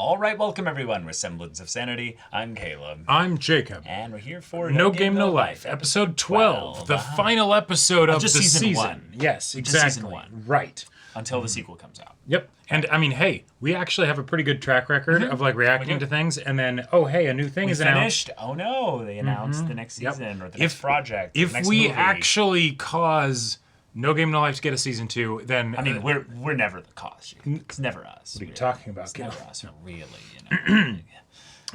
All right, welcome everyone. We're Semblance of Sanity. I'm Caleb. I'm Jacob. And we're here for No Game, No Life, episode 12, the final episode of just the season one. Yes, Just exactly. season one. Right. Until the sequel comes out. Yep. And I mean, hey, we actually have a pretty good track record of like reacting to things, and then hey, a new thing is Finished. announced. Oh no, they announced the next season or the next project. If the next we movie. actually cause No Game, No Life to get a season 2, then I mean, we're never the cause. It's never us. what are you talking about? It's never us, really. You know.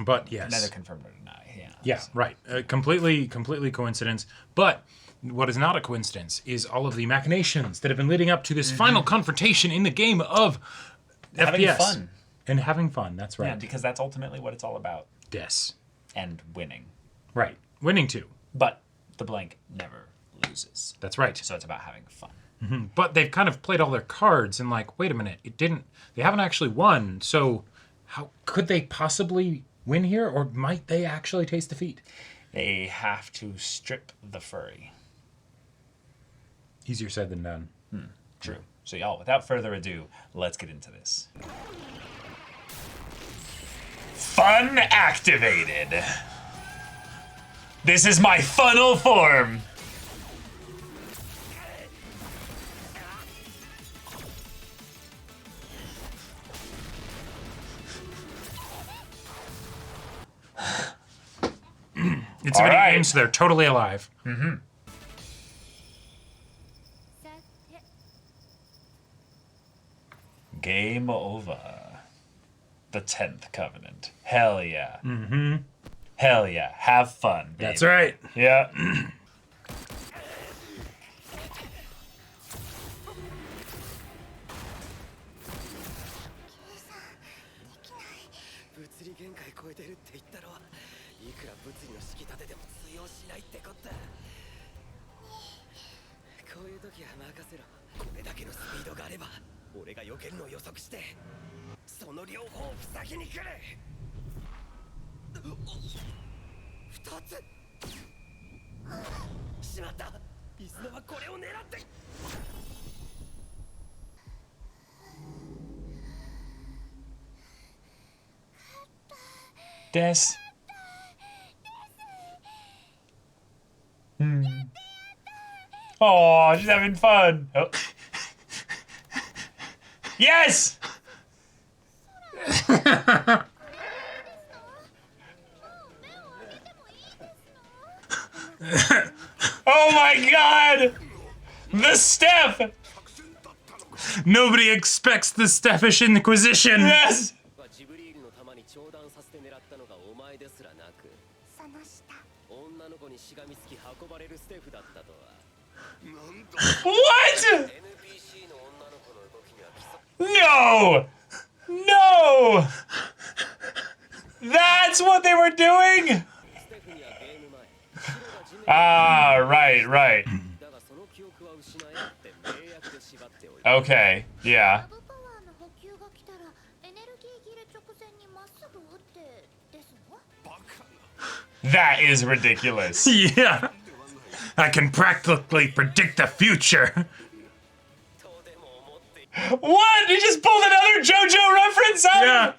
But yes, Neither confirm nor deny. Yeah. yeah, right. Completely coincidence. But what is not a coincidence is all of the machinations that have been leading up to this final confrontation in the game of Having FPS. fun. And having fun, that's right. Yeah, because that's ultimately what it's all about. Yes. And winning. Right. Winning too. But the blank never loses. That's right. So it's about having fun. But they've kind of played all their cards and like, wait a minute, they haven't actually won, so how could they possibly win here, or might they actually taste defeat? They have to strip the furry. Easier said than done. True. So y'all, without further ado, let's get into this. Fun activated. This is my funnel form. It's a video right. game, so they're totally alive. Game over. The 10th Covenant. Hell yeah. Hell yeah. Have fun, baby. That's right. Yeah. Des. Oh, she's having fun. Oh. Yes! Oh my god! The step! Nobody expects the Steffish Inquisition. Yes! What? No! No! That's what they were doing? Ah, right. Okay, yeah. That is ridiculous. Yeah. I can practically predict the future. What? He just pulled another JoJo reference out? Yeah.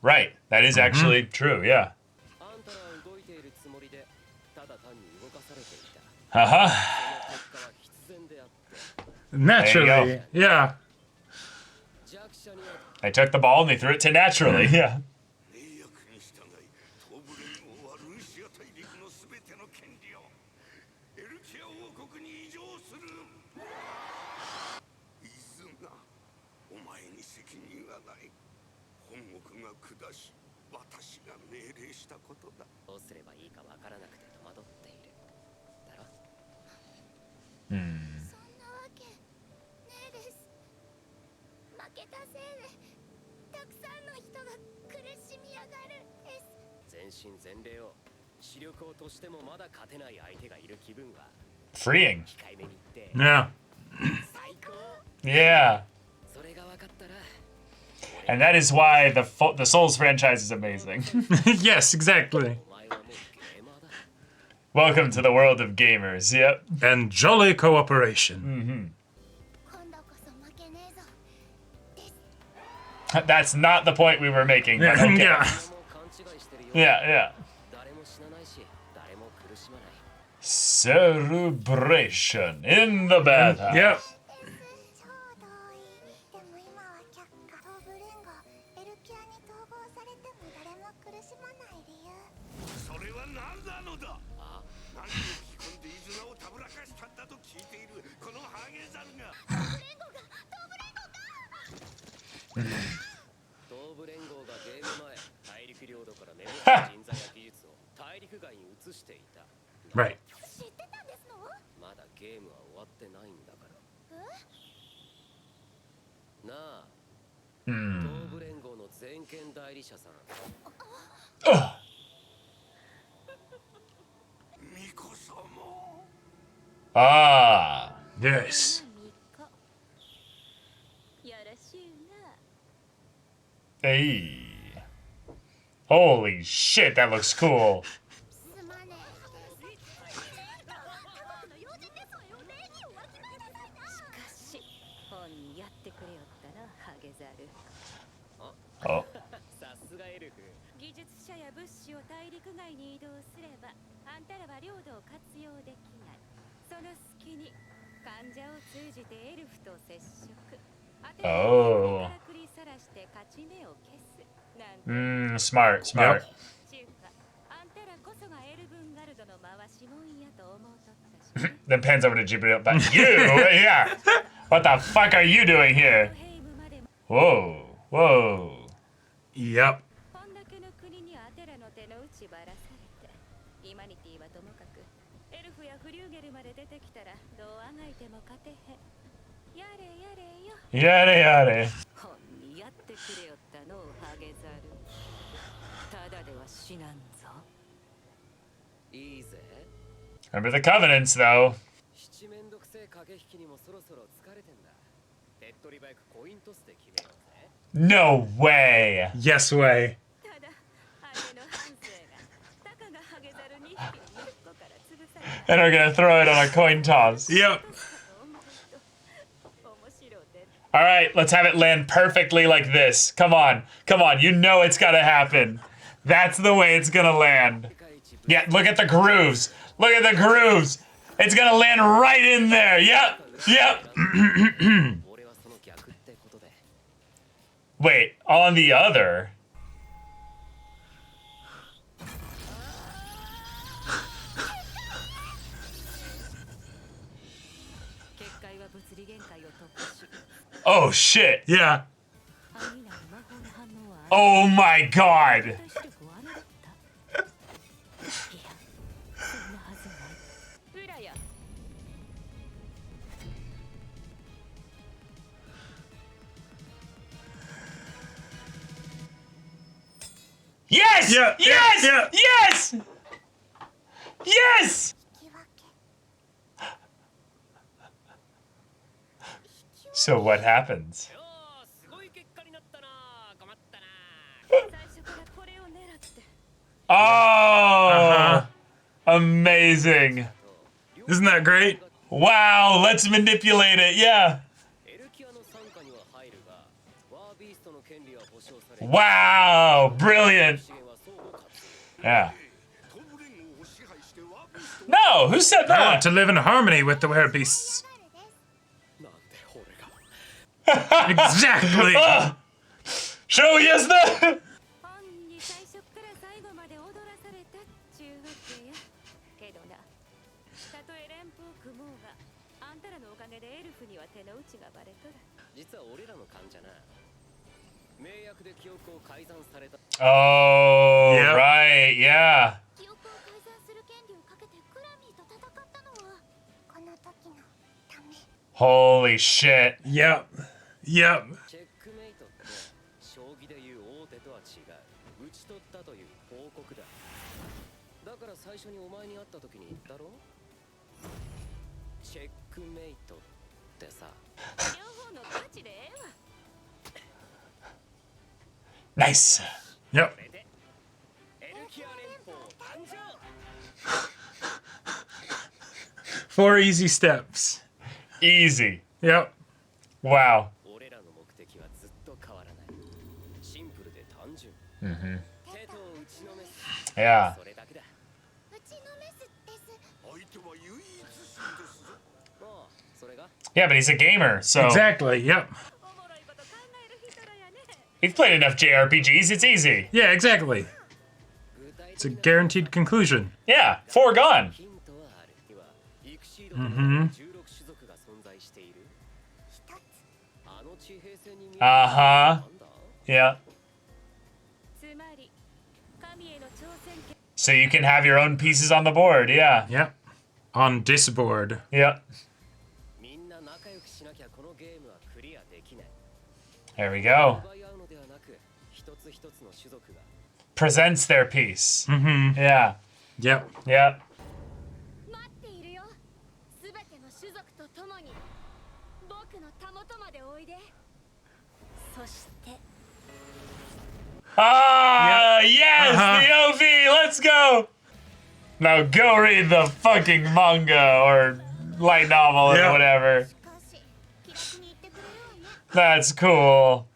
Right. That is actually true, yeah. Naturally. Yeah. They took the ball and they threw it to naturally, yeah. Freeing. Yeah. Yeah. And that is why the Souls franchise is amazing. Yes, exactly. Welcome to the world of gamers. Yep. And jolly cooperation. That's not the point we were making. But okay. Yeah. Celebration in the bathhouse. Yep. Right. Ah. Yes. Hey. Holy shit, that looks cool. Oh. Oh. Smart. Yep. Then pans over to Jibril. But you, yeah. What the fuck are you doing here? Whoa. Yep. Yare. Remember the covenants, though. No way. Yes way. And we're gonna throw it on a coin toss. Yep. All right, let's have it land perfectly like this. Come on. You know it's gotta happen. That's the way it's gonna land. Yeah, look at the grooves. It's gonna land right in there. Yep. Wait, on the other. Oh shit. Yeah. Oh my god. Yes! Yeah, Yes! yeah. Yes! Yes! So what happens? Oh! Amazing. Isn't that great? Wow, let's manipulate it. Yeah. Wow, brilliant. Yeah. No, who said I that? want to live in harmony with the werebeasts. Exactly. Show yes the. Oh, Yep. right, yeah. Holy shit. Yep. Nice. Yep. 4 easy steps. Easy. Yep. Wow. Yeah. Yeah, but he's a gamer, so Exactly. Yep. he's played enough JRPGs. It's easy. Yeah, exactly. It's a guaranteed conclusion. Yeah, foregone. Uh-huh. Yeah. So you can have your own pieces on the board. Yeah. Yep. On Disboard. Yeah. There we go. Presents their piece. Mm-hmm. Yeah. Yep. Yeah. Ah, yes, the OV, let's go. Now go read the fucking manga or light novel or whatever. That's cool.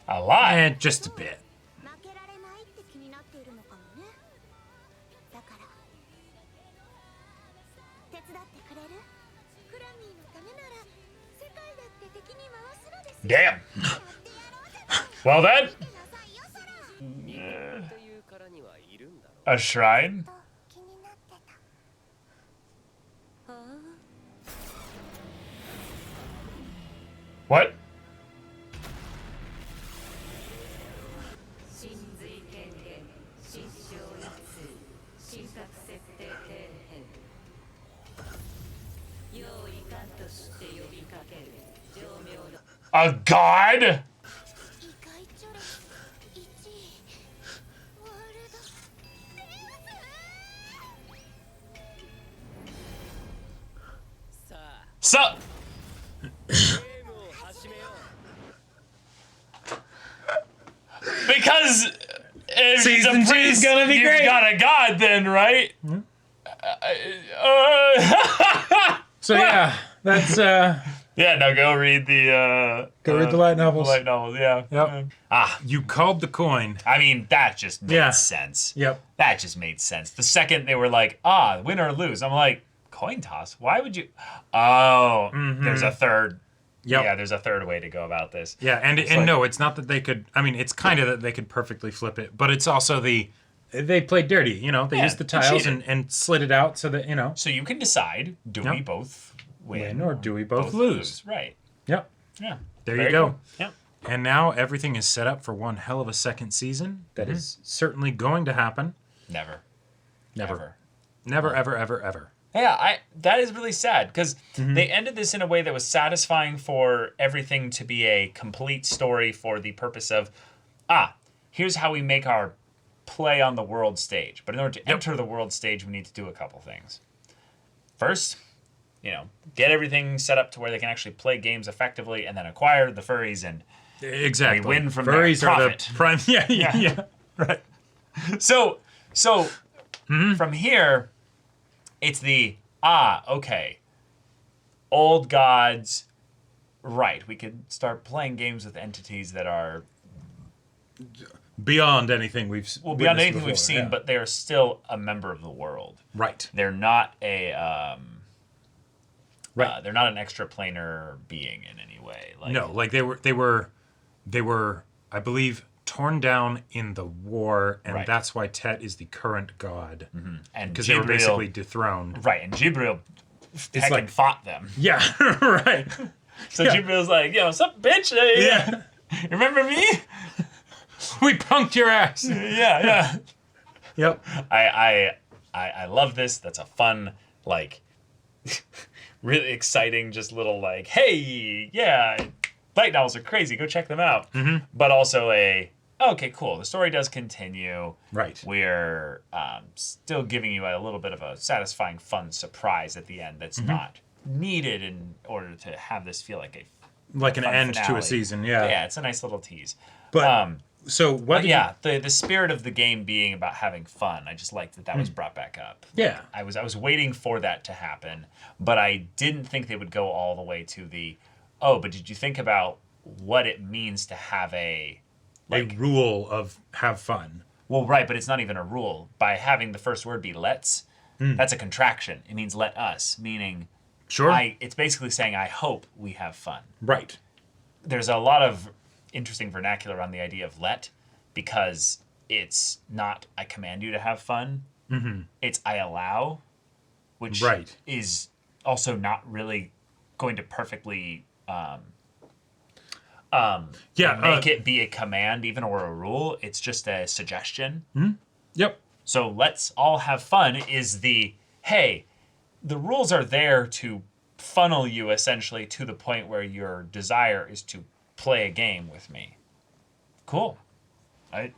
A lot. And just a bit. Damn. Well then. A shrine? What? A god? So because if he's a Season 2 is priest, gonna be you've great. got a god then, right? So yeah, that's Yeah, now go read the read the light novels. The light novels, yeah. Yep. You called the coin. I mean, that just made Yeah. sense. Yep. That just made sense. The second they were like, win or lose, I'm like, coin toss? Why would you? Oh, there's a third. Yep. Yeah, there's a third way to go about this. Yeah, and like- no, it's not that they could. I mean, it's kind of that they could perfectly flip it, but it's also they played dirty. You know, they Yeah, used the they tiles cheated. and slid it out so that So you can decide: do we Yep. both win, win or do we both lose? Right. Yep. Yeah. There Very you go. cool. Yeah. And now everything is set up for one hell of a second season. That is certainly going to happen. Never. Never, Ever. ever. Yeah, that is really sad because they ended this in a way that was satisfying for everything to be a complete story for the purpose of, here's how we make our play on the world stage. But in order to enter the world stage, we need to do a couple things. First, get everything set up to where they can actually play games effectively and then acquire the furries and Exactly. we win from Furries there. are the Profit. prime. Yeah. Right. So from here, it's the, okay, old gods, right, we could start playing games with entities that are Beyond anything we've beyond witnessed anything before, we've seen, yeah. but they're still a member of the world. Right. They're not a Right. they're not an extraplanar being in any way. Like, No, like they were, I believe, torn down in the war, and Right. that's why Tet is the current god. and Because they were Jibril- basically dethroned. right, and Jibril heckin' like- fought them. Yeah, right. So Yeah. Jibril's like, what's up, bitch? Yeah. Remember me? We punked your ass. Yeah. Yep. I love this. That's a fun, like, really exciting, just little like, hey, yeah, light novels are crazy. Go check them out. But also okay, cool. The story does continue. Right. We're still giving you a little bit of a satisfying, fun surprise at the end that's not needed in order to have this feel like a like an fun end to a finale. season. Yeah. Yeah, it's a nice little tease. But so what? But yeah, the spirit of the game being about having fun. I just liked that was brought back up. Yeah. I was waiting for that to happen, but I didn't think they would go all the way to the. Oh, but did you think about what it means to have a rule of have fun. Well, right, but it's not even a rule. By having the first word be let's, that's a contraction. It means let us, meaning Sure. it's basically saying I hope we have fun. Right. There's a lot of interesting vernacular on the idea of let, because it's not I command you to have fun. Mm-hmm. It's I allow, which Right. is also not really going to perfectly make it be a command even or a rule. It's just a suggestion. Yep. So let's all have fun is hey, the rules are there to funnel you essentially to the point where your desire is to play a game with me. Cool. I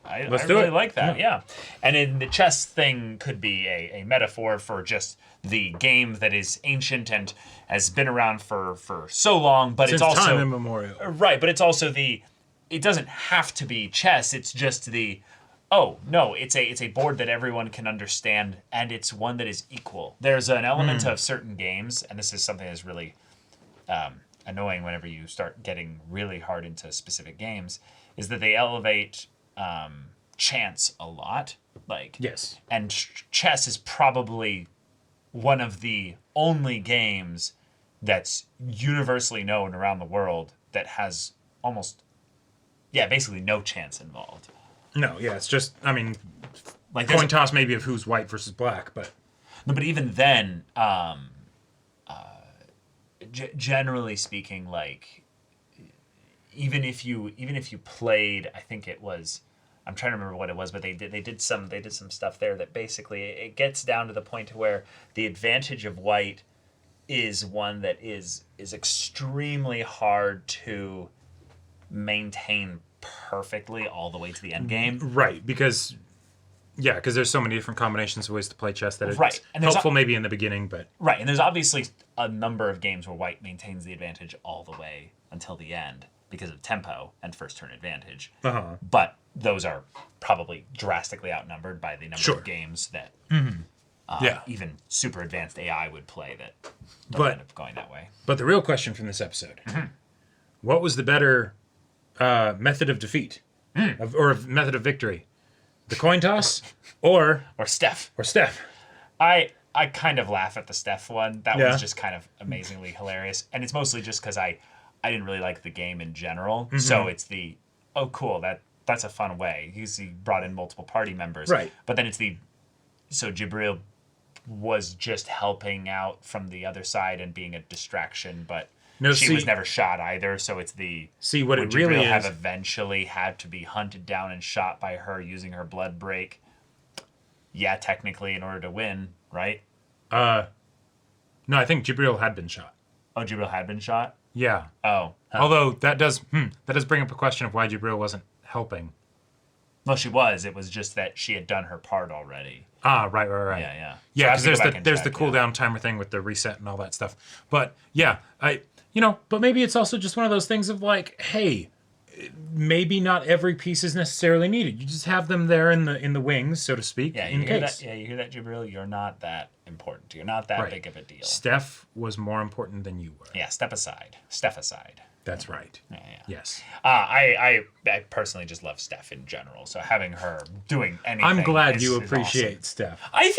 really like that, yeah. And in the chess thing could be a metaphor for just the game that is ancient and has been around for so long, but Since it's also time immemorial. right, but it's also it doesn't have to be chess, it's just oh, no, it's a board that everyone can understand, and it's one that is equal. There's an element of certain games, and this is something that's really annoying whenever you start getting really hard into specific games, is that they elevate chance a lot. Yes. And chess is probably one of the only games that's universally known around the world that has basically no chance involved. No, yeah, it's just, I mean, Like coin toss maybe of who's white versus black, but... No, but even then, generally speaking, like even if you played, I think it was, I'm trying to remember what it was, but they did some stuff there that basically it gets down to the point to where the advantage of white is one that is extremely hard to maintain perfectly all the way to the end game. Right, because there's so many different combinations of ways to play chess that it's Right. And helpful maybe in the beginning, but... Right, and there's obviously a number of games where white maintains the advantage all the way until the end because of tempo and first turn advantage. Uh-huh. But those are probably drastically outnumbered by the number of games that even super advanced AI would play that don't end up going that way. But the real question from this episode, what was the better method of defeat? Or method of victory? The coin toss or Steph. I kind of laugh at the Steph one. That was just kind of amazingly hilarious. And it's mostly just because I didn't really like the game in general. So it's oh, cool, that's a fun way. He brought in multiple party members. Right. But then so Jibril was just helping out from the other side and being a distraction, but she was never shot either. So it's what it really is. have eventually had to be hunted down and shot by her using her blood break. Yeah, technically in order to win, right? No, I think Jibril had been shot. Oh, Jibril had been shot? Yeah. Oh. Huh. Although that does bring up a question of why Jibril wasn't helping. Well, she was. It was just that she had done her part already. Ah, right. Yeah. Yeah, because there's the cooldown timer thing with the reset and all that stuff. But yeah, but maybe it's also just one of those things of like, hey, maybe not every piece is necessarily needed. You just have them there in the wings, so to speak, you hear that, Jibril? You're not that important. You're not that big of a deal. Steph was more important than you were. Yeah, step aside. That's right. Yeah. Yes. I personally just love Steph in general. So having her doing anything, I'm glad you is appreciate awesome. Steph. I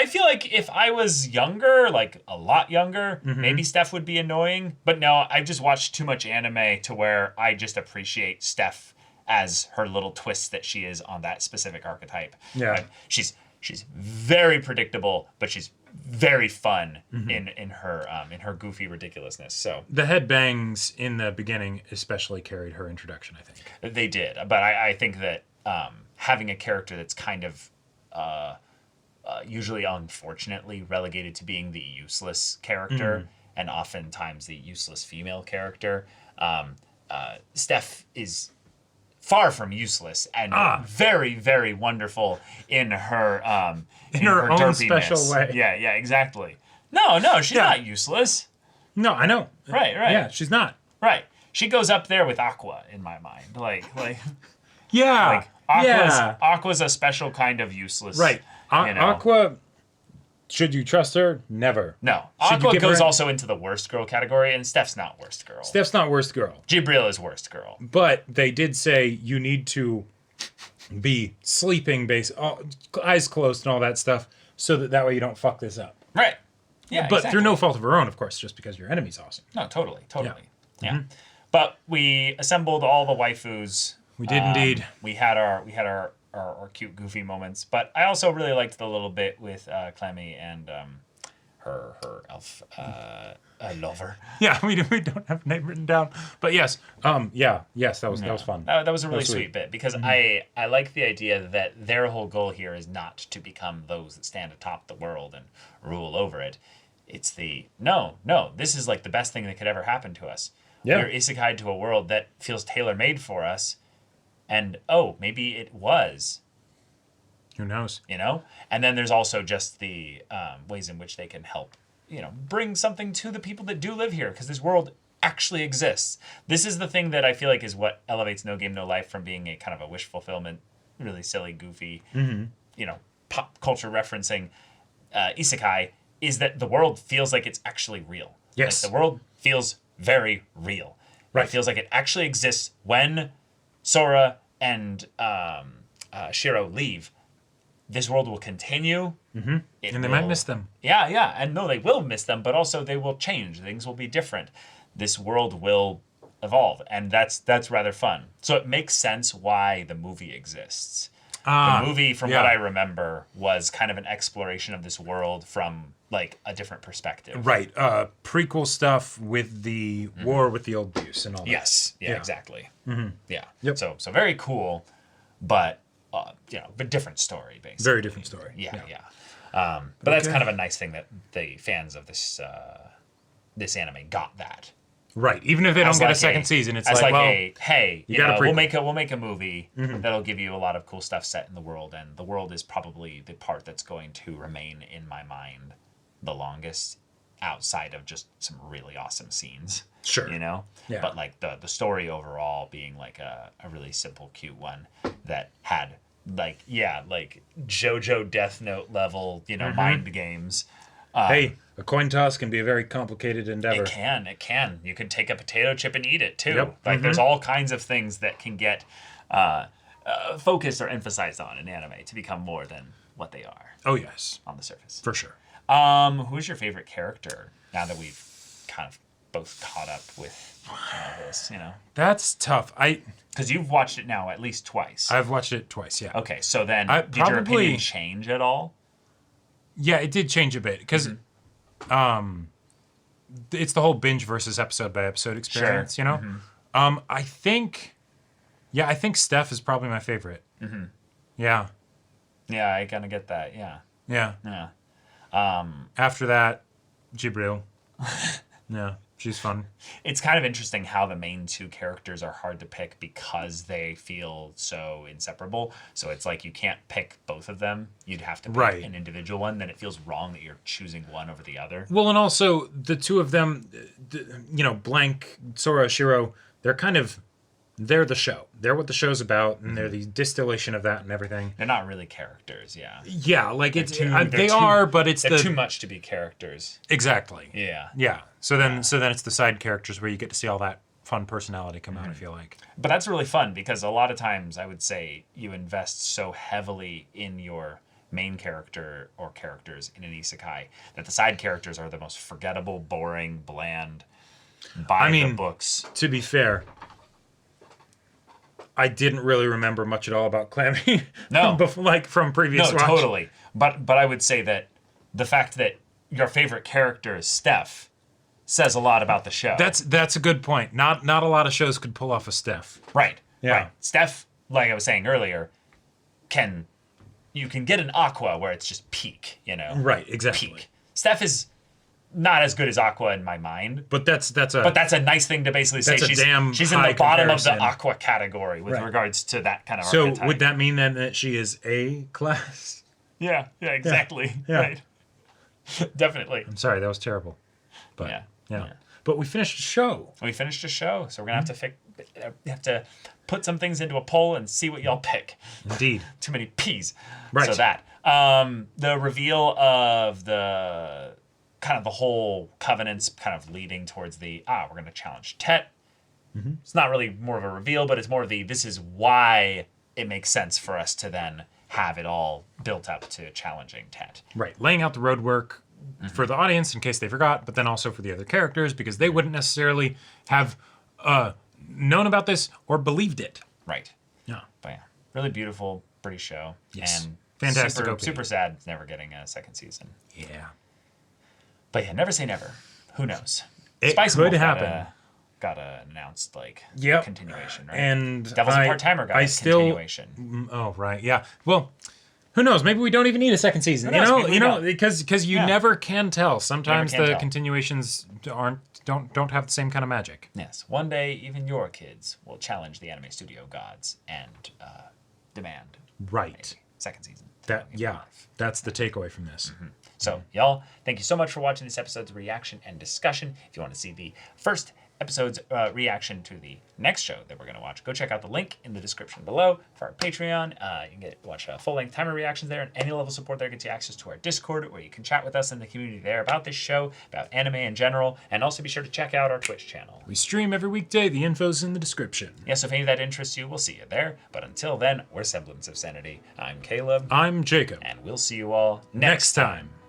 feel like if I was younger, like a lot younger, maybe Steph would be annoying. But no, I've just watched too much anime to where I just appreciate Steph as her little twist that she is on that specific archetype. Yeah. Like, she's very predictable, but she's very fun in her goofy ridiculousness. So the headbangs in the beginning especially carried her introduction, I think. They did, but I think that having a character that's kind of usually unfortunately relegated to being the useless character and oftentimes the useless female character, Steph is far from useless and very, very wonderful in her in her own derpiness. special way. Yeah, exactly. No, she's not useless. No, I know. Right. Yeah, she's not. Right. she goes up there with Aqua in my mind. Like Yeah. Aqua's a special kind of useless. Right. You know? Aqua, should you trust her? Never. No. Should you Aqua give goes her- also into the worst girl category, and Steph's not worst girl. Steph's not worst girl. Jibril is worst girl. But they did say you need to be sleeping, eyes closed and all that stuff, so that way you don't fuck this up. Right. Yeah, But exactly. through no fault of her own, of course, just because your enemy's awesome. No, totally. Yeah. But we assembled all the waifus. We did indeed. We had our cute goofy moments, but I also really liked the little bit with Clemmy and her elf lover. Yeah, we don't have a name written down, but yes, yes, that was fun. That was a really That was sweet sweet. bit because I like the idea that their whole goal here is not to become those that stand atop the world and rule over it. It's no, this is like the best thing that could ever happen to us. Yeah. We're isekai'd to a world that feels tailor-made for us, and maybe it was. Who knows? And then there's also just the ways in which they can help, bring something to the people that do live here, because this world actually exists. This is the thing that I feel like is what elevates No Game No Life from being a kind of a wish fulfillment, really silly, goofy, pop culture referencing isekai, is that the world feels like it's actually real. Yes. Like the world feels very real. Right. It feels like it actually exists when Sora and Shiro leave. This world will continue. And they might miss them. Yeah. And no, they will miss them, but also they will change. Things will be different. This world will evolve, and that's rather fun. So it makes sense why the movie exists. The movie, from what I remember, was kind of an exploration of this world from like a different perspective. Right. Prequel stuff with the war with the old Deuce and all that. Yes. Yeah. Exactly. Yeah. Yep. So very cool, but but different story basically. Very different story. Yeah. But that's Okay. kind of a nice thing that the fans of this anime got that. Right. Even if they don't As get a like second season, it's as like, well, hey, you got a we'll prequel. make a movie that'll give you a lot of cool stuff set in the world, and the world is probably the part that's going to remain in my mind the longest, outside of just some really awesome scenes. Sure. Yeah. But like the story overall being like a really simple, cute one that had like JoJo Death Note level, mind games. Hey, a coin toss can be a very complicated endeavor. It can. You can take a potato chip and eat it too. Yep. Like there's all kinds of things that can get focused or emphasized on in anime to become more than what they are Oh, yes. on the surface. For sure. Who's your favorite character now that we've kind of both caught up with this, That's tough. Because you've watched it now at least twice. I've watched it twice, yeah. Okay, so then did your probably- opinion change at all? Yeah, it did change a bit because it's the whole binge versus episode by episode experience, I think Steph is probably my favorite. Yeah. Yeah, I kind of get that. Yeah. Yeah. After that, Jibril. Yeah, she's fun. It's kind of interesting how the main two characters are hard to pick because they feel so inseparable. So it's like you can't pick both of them. You'd have to pick an individual one. Then it feels wrong that you're choosing one over the other. Well, and also the two of them, Blank, Sora, Shiro, they're the show. They're what the show's about, and they're the distillation of that and everything. They're not really characters, yeah. Yeah, like They're but it's they're too much to be characters. Exactly. Yeah. Yeah. So then it's the side characters where you get to see all that fun personality come out, I feel like. But that's really fun because a lot of times I would say you invest so heavily in your main character or characters in an isekai that the side characters are the most forgettable, boring, bland, the books. To be fair, I didn't really remember much at all about Clammy. No. From previous watch. Totally. But I would say that the fact that your favorite character is Steph says a lot about the show. That's a good point. Not a lot of shows could pull off a Steph. Right. Yeah. Right. Steph, like I was saying earlier, you can get an Aqua where it's just peak, Right, exactly. Peak. Steph is not as good as Aqua in my mind. But that's a nice thing to basically say. She's in the bottom of the comparison. Aqua category with regards to that kind of archetype. So would that mean then that she is A class? Yeah, exactly. Yeah. Right. Definitely. I'm sorry, that was terrible. But yeah. but we finished a show. We finished a show, so we're gonna have to put some things into a poll and see what y'all pick. Indeed. Too many P's. Right. So that the reveal of the kind of the whole covenants kind of leading towards the we're gonna challenge Tet. It's not really more of a reveal, but it's more of this is why it makes sense for us to then have it all built up to challenging Tet. Right. Laying out the road work for the audience in case they forgot, but then also for the other characters because they wouldn't necessarily have known about this or believed it. Right. Yeah. But yeah, really beautiful, pretty show. Yes. And Fantastic OP. super sad it's never getting a second season. Yeah. But yeah, never say never. Who knows? It Spice could Wolf happen. Got a announced continuation, right? And Devil's a Part-Timer got a continuation. Oh, right. Yeah. Well, who knows? Maybe we don't even need a second season. Who knows? Maybe we don't. Because you never can tell. Sometimes Never can the tell. continuations don't have the same kind of magic. Yes. One day, even your kids will challenge the anime studio gods and demand Right. second season. That's the takeaway from this. So, y'all, thank you so much for watching this episode's reaction and discussion. If you want to see the first episode's reaction to the next show that we're going to watch, go check out the link in the description below for our Patreon. You can watch full-length timer reactions there, and any level support there gets you access to our Discord, where you can chat with us in the community there about this show, about anime in general, and also be sure to check out our Twitch channel. We stream every weekday. The info's in the description. Yes, if any of that interests you, we'll see you there. But until then, we're Semblance of Sanity. I'm Caleb. I'm Jacob. And we'll see you all Next time.